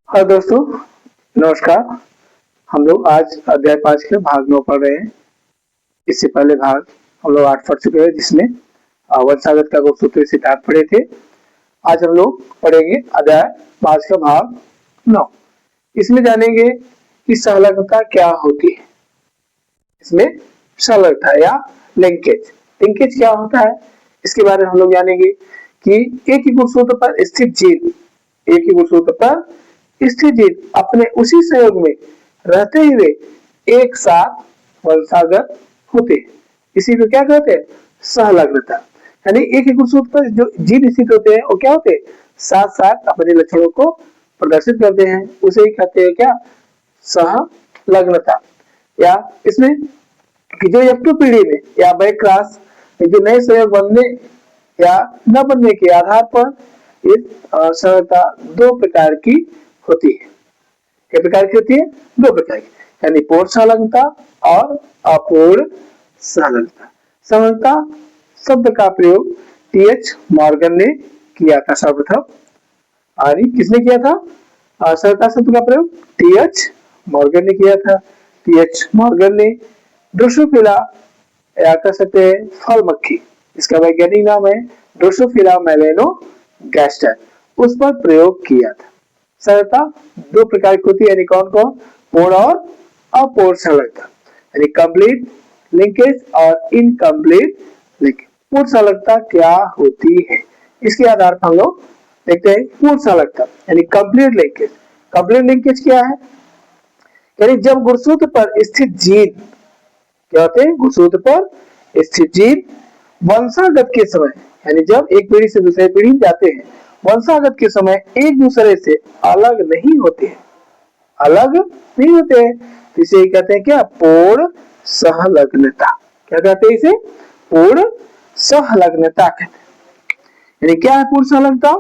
हाँ दोस्तों, नमस्कार। हम लोग आज अध्याय 5 के भाग 9 पढ़ रहे हैं। इससे पहले भाग हम लोग 8 पढ़ चुके हैं, जिसमें वंशागत का गुणसूत्र सिद्धांत पढ़े थे। आज हम लोग पढ़ेंगे अध्याय 5 का भाग 9। इसमें जानेंगे कि संलग्नता क्या होती है। इसमें संलग्नता या लिंकेज लिंकेज क्या होता है, इसके बारे में हम लोग जानेंगे कि एक ही गुणसूत्र पर स्थित जीव एक ही गुणसूत्र पर स्थित जीव अपने उसी संयोग में रहते हुए एक साथ वंशागत होते हैं। इसी को क्या कहते हैं? सहलग्नता। यानी एक ही गुणसूत्र पर जो जीव स्थित होते हैं वो क्या होते हैं? साथ साथ अपने लक्षणों को प्रदर्शित करते हैं, उसे ही कहते हैं क्या? सहलग्नता। या इसमें कि जो F2 पीढ़ी में या बैक क्रॉस जो नए संयोग बनने या न बनने के आधार पर इस सहलग्नता दो प्रकार की होती है। कितने प्रकार की होती है? दो प्रकार की, यानी पूर्ण संलग्नता और अपूर्ण संलग्नता। संलग्नता शब्द का प्रयोग टीएच मॉर्गन ने किया था सर्वप्रथम। किसने किया था? संलग्नता शब्द का प्रयोग टीएच मॉर्गन ने किया था। टीएच मॉर्गन ने ड्रोसोफिला या कह सकते हैं फल मक्खी, इसका वैज्ञानिक नाम है ड्रोसोफिला मेलेनोगैस्टर, उस पर प्रयोग किया था। संलग्नता दो प्रकार की होती है, यानी कौन कौन? पूर्ण और अपूर्ण संलग्नता, यानी कंप्लीट लिंकेज और इनकम्प्लीट लिंकेज। पूर्ण संलग्नता क्या होती है, इसके आधार पर हम लोग देखते हैं पूर्ण संलग्नता यानी कंप्लीट लिंकेज। कंप्लीट लिंकेज क्या है? यानी जब गुणसूत्र पर स्थित जीव क्या होते हैं? गुणसूत्र पर स्थित जीव वंशागत के समय, यानी जब एक पीढ़ी से दूसरे पीढ़ी जाते हैं, वंशागत के समय एक दूसरे से अलग नहीं होते हैं, अलग नहीं होते हैं, इसे कहते हैं क्या? पूर्ण सहलग्नता। क्या कहते हैं इसे? पूर्ण सहलग्नता कहते हैं। यानी क्या है पूर्ण सहलग्नता?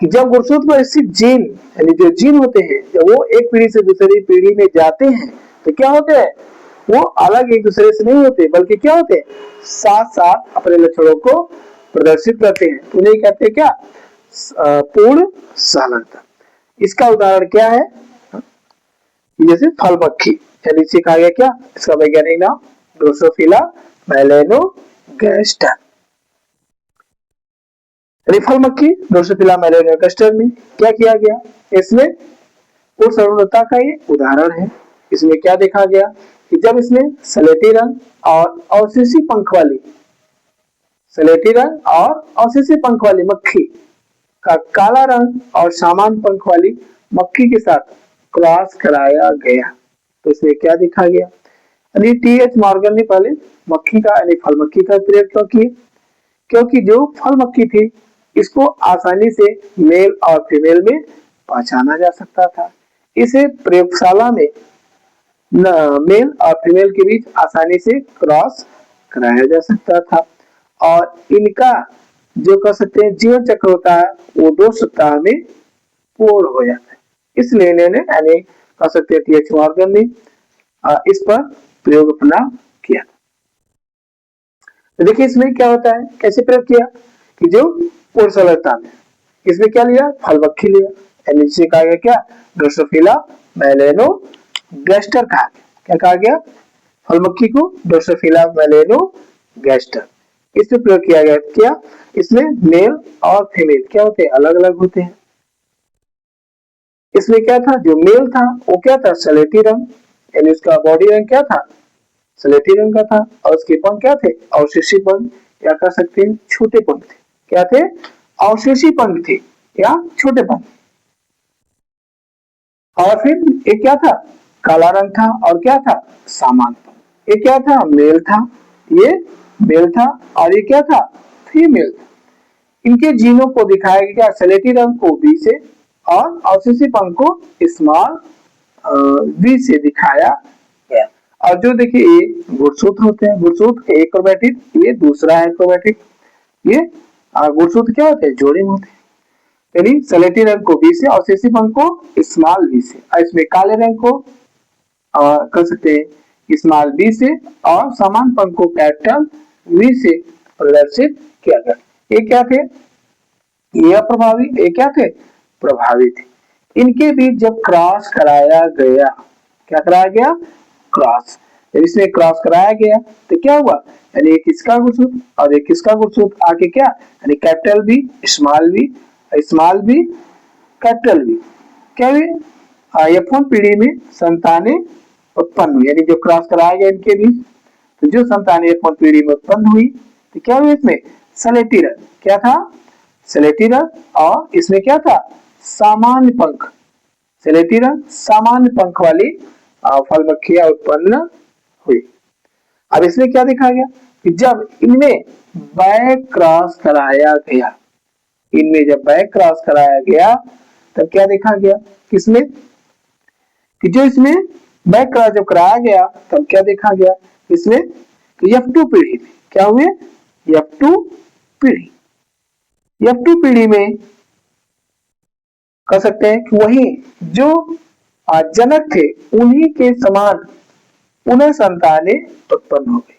कि जब गुणसूत्र पर स्थित जीन, यानी जो जीन होते हैं, जब वो एक पीढ़ी से दूसरी पीढ़ी में जाते हैं तो क्या होते हैं? वो अलग एक दूसरे से नहीं होते, बल्कि क्या होते हैं? साथ साथ अपने लक्षणों को प्रदर्शित करते हैं। तो उन्हें कहते हैं क्या? पूर्ण सहलग्नता। इसका उदाहरण क्या है? जैसे फल मक्खी, यानी इसे कहा गया क्या? इसका वैज्ञानिक नाम ड्रोसोफिला मेलेनोगैस्टर। यानी फल मक्खी ड्रोसोफिला मेलेनोगैस्टर में क्या किया गया? इसमें पूर्ण सहलग्नता का ये उदाहरण है। इसमें क्या देखा गया कि जब इसमें सलेटी रंग और अवशेषी पंख वाली पंख वाली मक्खी का काला रंग और समान पंख वाली मक्खी के साथ क्रॉस कराया गया तो इसमें क्या देखा गया? यानी टीएच मॉर्गन ने पहले मक्खी का यानी फल मक्खी का प्रयोग क्यों किए? क्योंकि जो फल मक्खी थी इसको आसानी से मेल और फीमेल में पहचाना जा सकता था। इसे प्रयोगशाला में मेल और फीमेल के बीच आसानी से क्रॉस कराया जा सकता था और इनका जो कह सकते हैं जीवन चक्र होता है वो 2 सप्ताह में पूर्ण हो जाता है। इसलिए इन्होंने यानी कह सकते हैं टीएच मॉर्गन ने इस पर प्रयोग अपना किया। तो देखिए इसमें क्या होता है, कैसे प्रयोग किया कि जो पूर्ण सहलग्नता में इसमें क्या लिया? फल मक्खी लिया, यानी जिसे कहा गया क्या? ड्रोसोफिला मेलेनोगैस्टर कहा गया। क्या कहा गया? फल मक्खी को ड्रोसोफिला मेलेनोगैस्टर। इसमें प्रयोग किया गया क्या? इसमें मेल और फीमेल क्या होते हैं? अलग अलग होते हैं। इसमें क्या था? जो मेल था वो क्या था? सलेटी रंग, यानी उसका बॉडी रंग क्या था? सलेटी रंग का था और उसके पंख क्या थे? अवशेषी पंख या कह सकते हैं छोटे पंख थे। क्या थे? अवशेषी पंख थे या छोटे पंख। और फिर एक क्या था? काला रंग था और क्या था? समान पंख। ये क्या था? मेल था, ये मेल था और ये क्या था? फीमेल था। इनके जीनों को दिखाया गया सलेटी रंग को बी से और अवशेषी पंख को स्मॉल वी से दिखाया गया। और जो देखिए ये गुणसूत्र होते हैं, गुणसूत्र एक क्रोमैटिड, ये दूसरा है क्रोमैटिड। ये गुणसूत्र क्या होते हैं? जोड़े में होते हैं। यानी सलेटी रंग को बी से, अवशेषी पंख को स्मॉल वी से, और इसमें काले रंग को कर सकते हैं स्मॉल बी से और समान पंख को कैपिटल वी से प्रदर्शित किया गया। ये क्या थे? ये अप्रभावी, ये क्या थे? प्रभावित है। इनके बीच जब क्रॉस कराया गया, क्या कराया गया? क्रॉस। जब इसमें क्रॉस कराया गया तो क्या हुआ? यानी एक इसका गुणसूत्र और एक इसका गुणसूत्र आके क्या, यानी capital B small B capital B, क्या हुई? F1 पीढ़ी में संतानें उत्पन्न हुई, यानी जो क्रॉस कराया गया इनके बीच, तो जो संतानें F1 पीढ़ी में उत्पन्न हुई तो क्या हुई? इसमें सलेटी रंग, क्या था? सलेटी रंग। और इसमें क्या था? सामान्य पंख। सलेटी रंग सामान्य पंख वाली फल मक्खियां उत्पन्न हुई। अब इसमें क्या देखा गया कि जब इनमें बैक क्रॉस कराया गया, इनमें जब बैक क्रॉस कराया गया तब क्या देखा गया? किसमें? कि जो इसमें बैक क्रॉस जब कराया गया तब क्या देखा गया? इसमें F2 पीढ़ी में क्या हुए? F2 पीढ़ी, F2 पीढ़ी में कह सकते हैं कि वही जो जनक थे उन्हीं के समान पुनः संतानें उत्पन्न हो गई।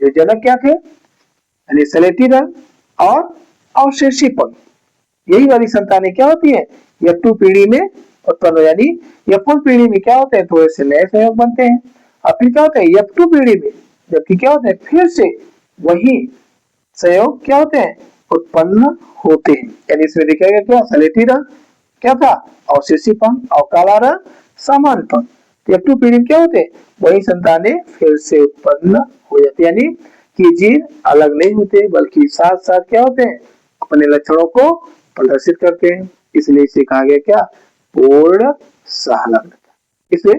जो जनक क्या थे? यानी सलेटी रंग और अवशेषी पंख, यही वाली संतानें क्या होती है? F2 पीढ़ी में उत्पन्न हो, यानी F1 पीढ़ी में क्या होते हैं? थोड़े से नए संयोग बनते हैं और फिर क्या होता है? F2 पीढ़ी में जबकि क्या होता है? फिर से वही संयोग क्या होते हैं? उत्पन्न होते हैं। यानी इसमें दिखेगा क्या? सलेटी रंग क्या था? अवशेषी पंख और काला रंग सामान्य पंख। F2 पीढ़ी में क्या होते हैं? वही संतानें फिर से उत्पन्न हो जाती है, यानी कि जीन अलग नहीं होते बल्कि साथ साथ क्या होते हैं? अपने लक्षणों को प्रदर्शित करते हैं। इसलिए इसे कहा गया क्या? पूर्ण सहलग्नता। इसे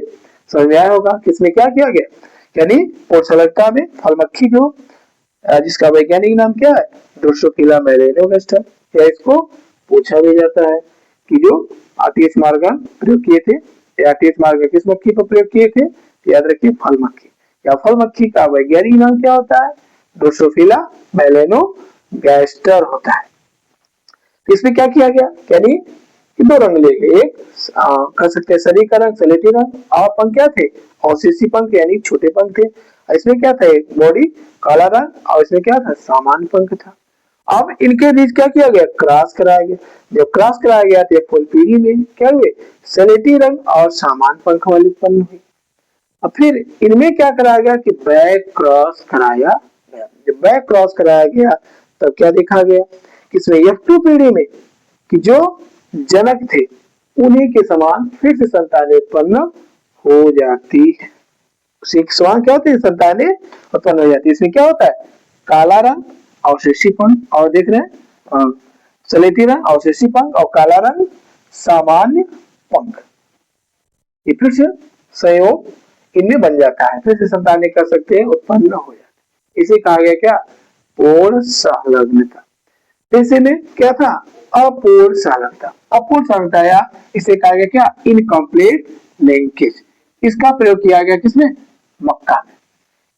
समझ में आया होगा किसमें क्या किया गया? यानी पूर्ण सहलग्नता में फल मक्खी जो जिसका वैज्ञानिक नाम क्या है? ड्रोसोफिला मेलेनोगास्टर, या इसको पूछा भी जाता है कि जो आरटीएस मार्गन प्रयोग किए थे, आरटीएस मार्गन किस मक्खी पर प्रयोग किए थे? याद रखिए फल मक्खी। या फल मक्खी का वैज्ञानिक नाम क्या होता है? ड्रोसोफिला मेलेनोगास्टर होता है। इसमें क्या किया गया? यानी दो रंग लिए गए, एक कह सकते हैं शरीर का रंग सलेटी रंग और पंख क्या थे? अवशेषी पंख, यानी छोटे पंख थे। इसमें क्या था? एक बॉडी काला रंग और इसमें क्या था? सामान्य पंख था। अब इनके बीच क्या किया गया? क्रॉस कराया गया। जब क्रॉस कराया गया तो फुल पीढ़ी में क्या हुए? सलेटी रंग और सामान्य पंख वाली उत्पन्न हुई। अब फिर इनमें क्या कराया गया कि बैक क्रॉस कराया गया। जब बैक क्रॉस कराया गया तब क्या देखा गया? किसमें? F2 पीढ़ी में कि जो जनक थे उन्हीं के समान फिर से संतानें उत्पन्न हो जाती है। उसी के समान क्या होती है? संतानें उत्पन्न हो जाती है। इसमें क्या होता है? काला रंग अवशेषी पंख और देख रहे हैं सलेटी रंग अवशेषी पंख और काला रंग सामान्य पंख। ये फिर से संयोग इनमें बन जाता है, फिर से संतानें कर सकते हैं उत्पन्न हो जाती है। इसे कहा गया क्या? पूर्ण सहलग्नता। इसे में क्या था? अपूर्ण सहलग्नता। अपूर्ण सहलग्नता या इसे कहा गया क्या? Incomplete linkage. इसका प्रयोग किया गया किसमें? मक्का में।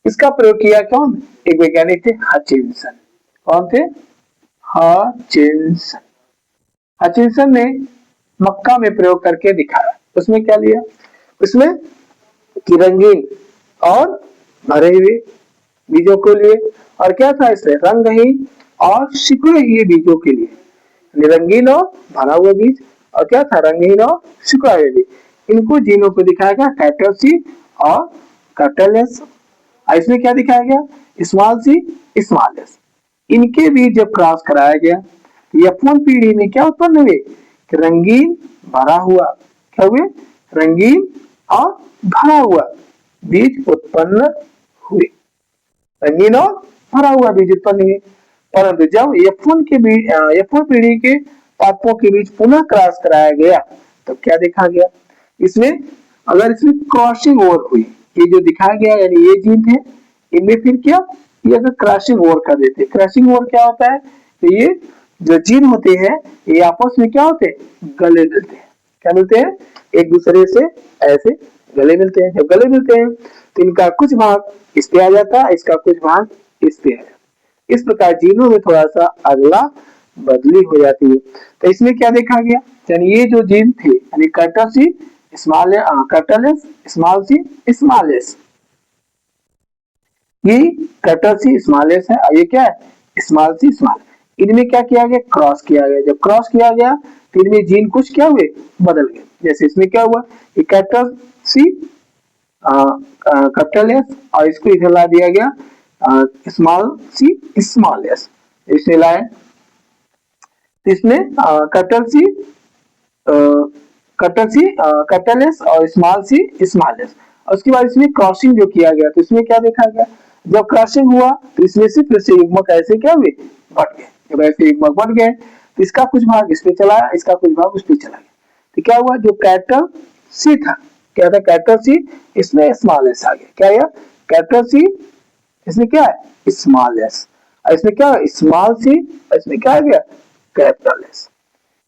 इसका प्रयोग किया कौन? एक वैज्ञानिक थे हचिंसन। कौन थे? हचिंसन। हचिंसन ने मक्का में प्रयोग करके दिखाया। उसमें क्या लिया? उसमें रंगीन और भरे हुए बीजों को लिए और क्या था? इसमें रंगहीन और सिकुड़े हुए बीजों के लिए, रंगीन और भरा हुआ बीज और क्या था? रंगीन और सिकुड़ा हुआ बीज। इनको जीनों को दिखाया गया कैपिटल सी और कैपिटल एस। इसमें क्या दिखाया गया? Small C small S. इनके बीच जब क्रॉस कराया गया F1 पीढ़ी में क्या उत्पन्न हुए? रंगीन भरा हुआ, क्या हुए? रंगीन और भरा हुआ बीज उत्पन्न हुए। रंगीन और भरा हुआ बीज उत्पन्न हुए। परंतु जब F1 पीढ़ी के पादपों के बीच पुनः क्रॉस कराया गया तो क्या देखा गया? इसमें अगर इसमें क्रॉसिंग ओवर हुई, ये जो दिखाया गया यानी ये जीन थे, इनमें फिर क्या? ये अगर क्रॉसिंग ओवर कर देते, क्रॉसिंग ओवर क्या होता है? तो ये जो जीन होते हैं ये आपस में क्या होते हैं? गले मिलते हैं। क्या मिलते हैं? एक दूसरे से ऐसे गले मिलते हैं। जब गले मिलते हैं तो इनका कुछ भाग इस पे आ जाता है, इसका कुछ भाग इस पे आ जाता है। इस प्रकार जीनों में थोड़ा सा अगला बदली हो जाती है। तो इसमें क्या देखा गया? यानी ये जो जीन थे यानी capital C small capital S small C small S, ये कैपिटल सी स्मॉल एस है और ये क्या है? Small C small. इनमें क्या किया गया, क्रॉस किया गया। जब क्रॉस किया गया तो इनमें जीन कुछ क्या हुए, बदल गए। जैसे इसमें क्या हुआ, ये कैपिटल सी कैपिटल एस और इसको इधर ला दिया गया स्मॉल सी स्मॉल एस, इसे लाए। इसमें कैपिटल सी कैपिटल एस और स्मॉल सी स्मॉल एस। उसके बाद इसमें क्रॉसिंग जो किया गया तो इसमें क्या देखा गया, जब क्रॉसिंग हुआ तो इसमें से फिर से युग्मक ऐसे क्या हुए, बढ़ गए। जब ऐसे युग्मक बढ़ गए तो इसका कुछ भाग इस पे चला, इसका कुछ भाग उस पे चला गया। तो क्या हुआ, जो कैपिटल सी था, क्या था कैपिटल सी, इसमें स्मॉल एस आ गया। क्या है कैपिटल सी, इसमें क्या है स्मॉल एस, और इसमें क्या है स्मॉल सी, इसमें क्या आ गया कैपिटल एस।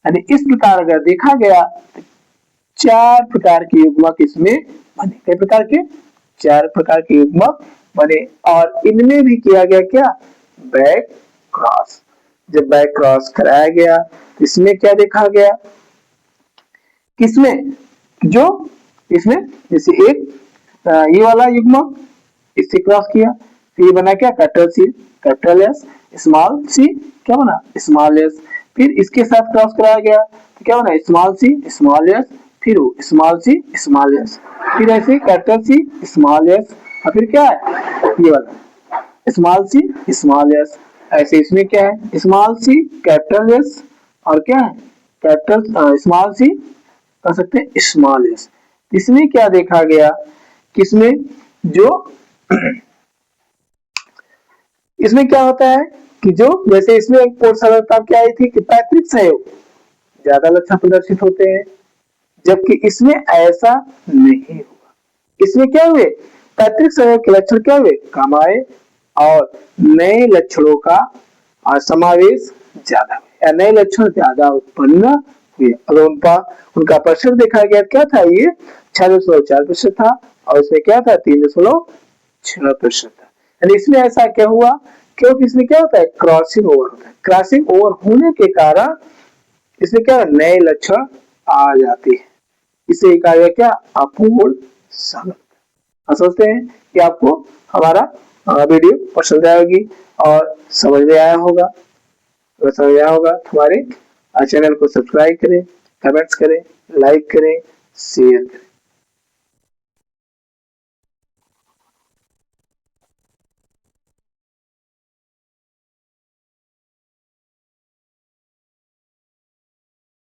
यानी इस प्रकार अगर देखा गया तो 4 प्रकार के युग्मक इसमें बने। कई प्रकार के, 4 प्रकार के युग्मक बने। और इनमें भी किया गया क्या, बैक क्रॉस। जब बैक क्रॉस कराया गया तो इसमें क्या देखा गया, किसमें, जो इसमें जैसे एक ये वाला युग्मक इससे क्रॉस किया तो ये बना क्या capital C capital S, small C क्या बना स्मॉल एस। फिर इसके साथ क्रॉस कराया गया तो क्या बना स्मॉल सी स्मॉल एस, फिर स्मॉल सी स्मॉल एस, फिर ऐसे कैपिटल सी स्मॉल एस, और फिर क्या है ये वाला स्मॉल सी स्मॉल एस। ऐसे इसमें क्या है स्मॉल सी कैपिटल एस और क्या है कैपिटल स्मॉल सी कर सकते हैं स्मॉल एस। इसमें क्या देखा गया, किसमें जो इसमें क्या होता है कि जो जैसे इसमें एक पोषणता क्या आई थी कि पैतृक सहयोग ज्यादा लक्षण प्रदर्शित होते हैं, जबकि इसमें ऐसा नहीं हुआ। इसमें क्या हुए, पैतृक सहयोग के लक्षण क्या हुए कम आए और नए लक्षणों का समावेश ज्यादा हुआ, या नए लक्षण ज्यादा उत्पन्न हुए। अगर उनका प्रतिशत देखा गया क्या था, ये 6.4% था और इसमें क्या था 3.6% था। यानी इसमें ऐसा क्या हुआ, क्योंकि इसमें क्या होता है क्रॉसिंग ओवर होता है। क्रॉसिंग ओवर होने के कारण इसमें क्या नए लक्षण आ जाते हैं। इसे कहा गया क्या अपूर्ण संगत। सोचते हैं कि आपको हमारा वीडियो पसंद आएगी और समझ में आया होगा। अगर समझ में आया होगा तो हमारे चैनल को सब्सक्राइब करें, कमेंट्स करें, लाइक करें, शेयर करें।